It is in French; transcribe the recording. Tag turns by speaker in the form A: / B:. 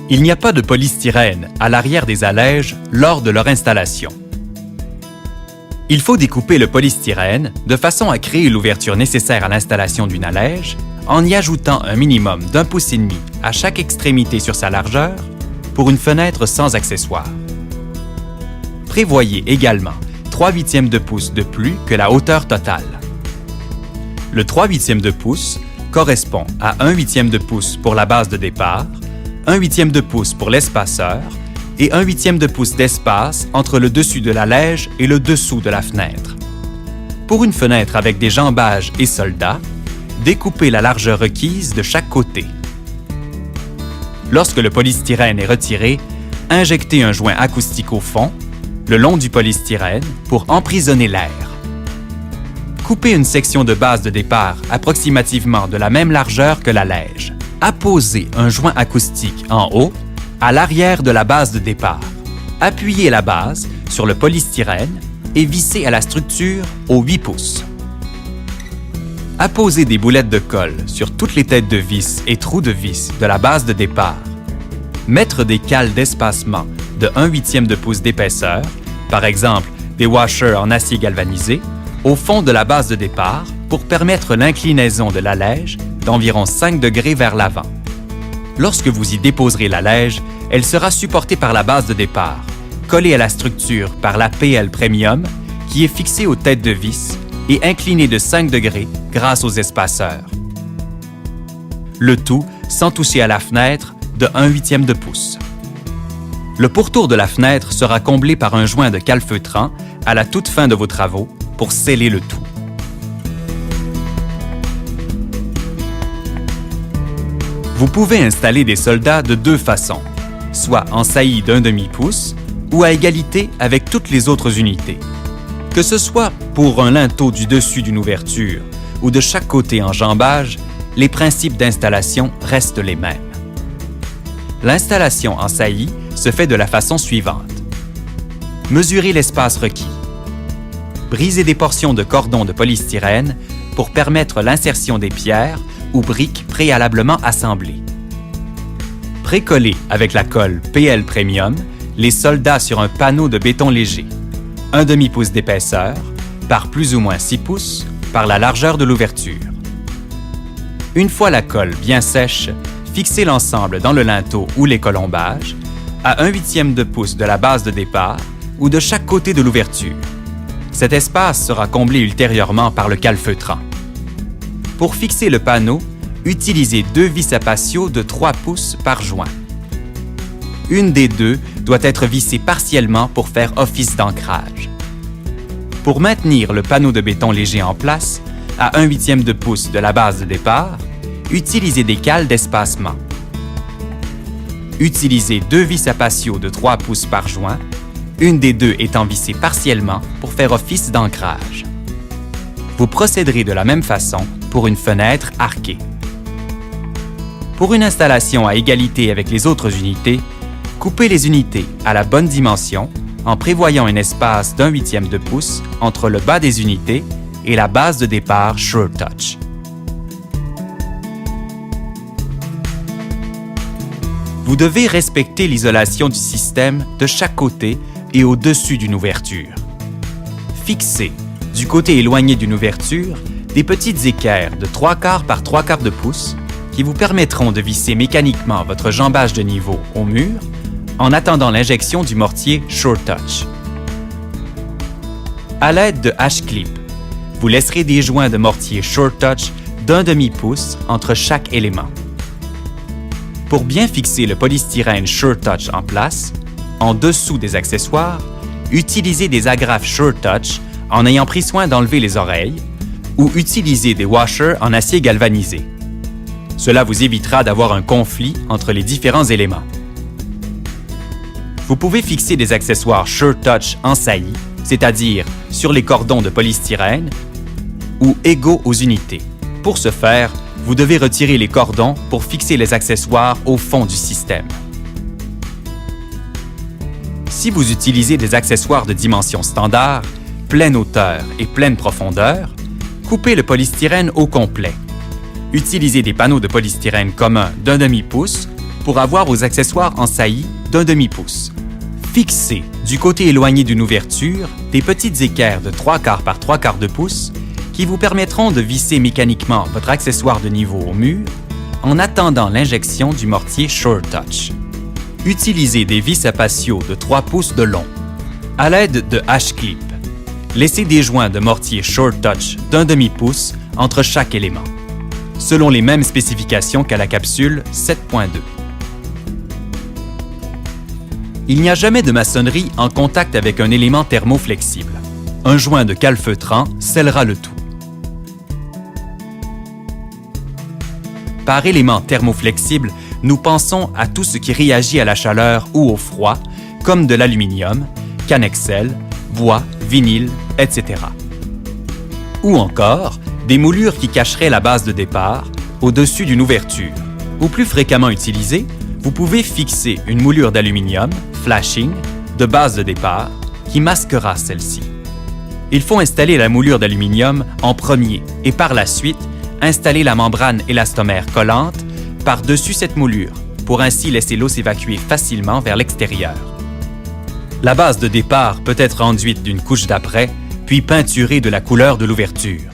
A: Il n'y a pas de polystyrène à l'arrière des allèges lors de leur installation. Il faut découper le polystyrène de façon à créer l'ouverture nécessaire à l'installation d'une allège en y ajoutant un minimum d'1,5 pouce à chaque extrémité sur sa largeur pour une fenêtre sans accessoire. Prévoyez également 3/8 de pouce de plus que la hauteur totale. Le 3/8 de pouce correspond à 1/8 de pouce pour la base de départ, 1/8 de pouce pour l'espaceur et 1/8 de pouce d'espace entre le dessus de l'allège et le dessous de la fenêtre. Pour une fenêtre avec des jambages et soldats, découpez la largeur requise de chaque côté. Lorsque le polystyrène est retiré, injectez un joint acoustique au fond, le long du polystyrène, pour emprisonner l'air. Coupez une section de base de départ approximativement de la même largeur que l'allège. Apposez un joint acoustique en haut, à l'arrière de la base de départ. Appuyez la base sur le polystyrène et vissez à la structure aux 8 pouces. Apposez des boulettes de colle sur toutes les têtes de vis et trous de vis de la base de départ. Mettre des cales d'espacement de 1/8 de pouce d'épaisseur, par exemple des washers en acier galvanisé, au fond de la base de départ pour permettre l'inclinaison de l'allège d'environ 5 degrés vers l'avant. Lorsque vous y déposerez l'allège, elle sera supportée par la base de départ, collée à la structure par la PL Premium qui est fixée aux têtes de vis et inclinée de 5 degrés grâce aux espaceurs. Le tout sans toucher à la fenêtre de 1/8 de pouce. Le pourtour de la fenêtre sera comblé par un joint de calfeutrant à la toute fin de vos travaux pour sceller le tout. Vous pouvez installer des soldats de deux façons, soit en saillie d'1/2 pouce ou à égalité avec toutes les autres unités. Que ce soit pour un linteau du dessus d'une ouverture ou de chaque côté en jambage, les principes d'installation restent les mêmes. L'installation en saillie se fait de la façon suivante. Mesurez l'espace requis. Brisez des portions de cordon de polystyrène pour permettre l'insertion des pierres ou briques préalablement assemblées. Précollez avec la colle PL Premium les soldats sur un panneau de béton léger, 1/2 pouce d'épaisseur, par plus ou moins 6 pouces, par la largeur de l'ouverture. Une fois la colle bien sèche, fixez l'ensemble dans le linteau ou les colombages, à 1/8 de pouce de la base de départ ou de chaque côté de l'ouverture. Cet espace sera comblé ultérieurement par le calfeutrant. Pour fixer le panneau, utilisez 2 vis à patio de 3 pouces par joint. Une des deux doit être vissée partiellement pour faire office d'ancrage. Pour maintenir le panneau de béton léger en place, à 1/8 de pouce de la base de départ, utilisez des cales d'espacement. Utilisez 2 vis à patio de 3 pouces par joint, une des deux étant vissée partiellement pour faire office d'ancrage. Vous procéderez de la même façon pour une fenêtre arquée. Pour une installation à égalité avec les autres unités, coupez les unités à la bonne dimension en prévoyant un espace d'1/8 de pouce entre le bas des unités et la base de départ SureTouch. Vous devez respecter l'isolation du système de chaque côté et au-dessus d'une ouverture. Fixez, du côté éloigné d'une ouverture, des petites équerres de 3/4 par 3/4 de pouce qui vous permettront de visser mécaniquement votre jambage de niveau au mur en attendant l'injection du mortier SureTouch. À l'aide de H-clip, vous laisserez des joints de mortier SureTouch d'1/2 pouce entre chaque élément. Pour bien fixer le polystyrène SureTouch en place, en dessous des accessoires, utilisez des agrafes SureTouch en ayant pris soin d'enlever les oreilles ou utilisez des washers en acier galvanisé. Cela vous évitera d'avoir un conflit entre les différents éléments. Vous pouvez fixer des accessoires SureTouch en saillie, c'est-à-dire sur les cordons de polystyrène, ou égaux aux unités. Pour ce faire, vous devez retirer les cordons pour fixer les accessoires au fond du système. Si vous utilisez des accessoires de dimension standard, pleine hauteur et pleine profondeur, Coupez le polystyrène au complet. Utilisez des panneaux de polystyrène communs d'1 demi-pouce pour avoir vos accessoires en saillie d'1 demi-pouce. Fixez, du côté éloigné d'une ouverture, des petites équerres de 3/4 par 3/4 de pouce qui vous permettront de visser mécaniquement votre accessoire de niveau au mur en attendant l'injection du mortier Short Touch. Utilisez des vis à patio de 3 pouces de long. À l'aide de H-clip, laissez des joints de mortier Short Touch d'1 demi-pouce entre chaque élément, selon les mêmes spécifications qu'à la capsule 7.2. Il n'y a jamais de maçonnerie en contact avec un élément thermoflexible. Un joint de calfeutrant scellera le tout. Par élément thermoflexible, nous pensons à tout ce qui réagit à la chaleur ou au froid, comme de l'aluminium, cannexel, bois, vinyle, etc. Ou encore, des moulures qui cacheraient la base de départ au-dessus d'une ouverture. Ou plus fréquemment utilisé, vous pouvez fixer une moulure d'aluminium, flashing, de base de départ, qui masquera celle-ci. Il faut installer la moulure d'aluminium en premier et par la suite, installer la membrane élastomère collante par-dessus cette moulure pour ainsi laisser l'eau s'évacuer facilement vers l'extérieur. La base de départ peut être enduite d'une couche d'apprêt, puis peinturée de la couleur de l'ouverture.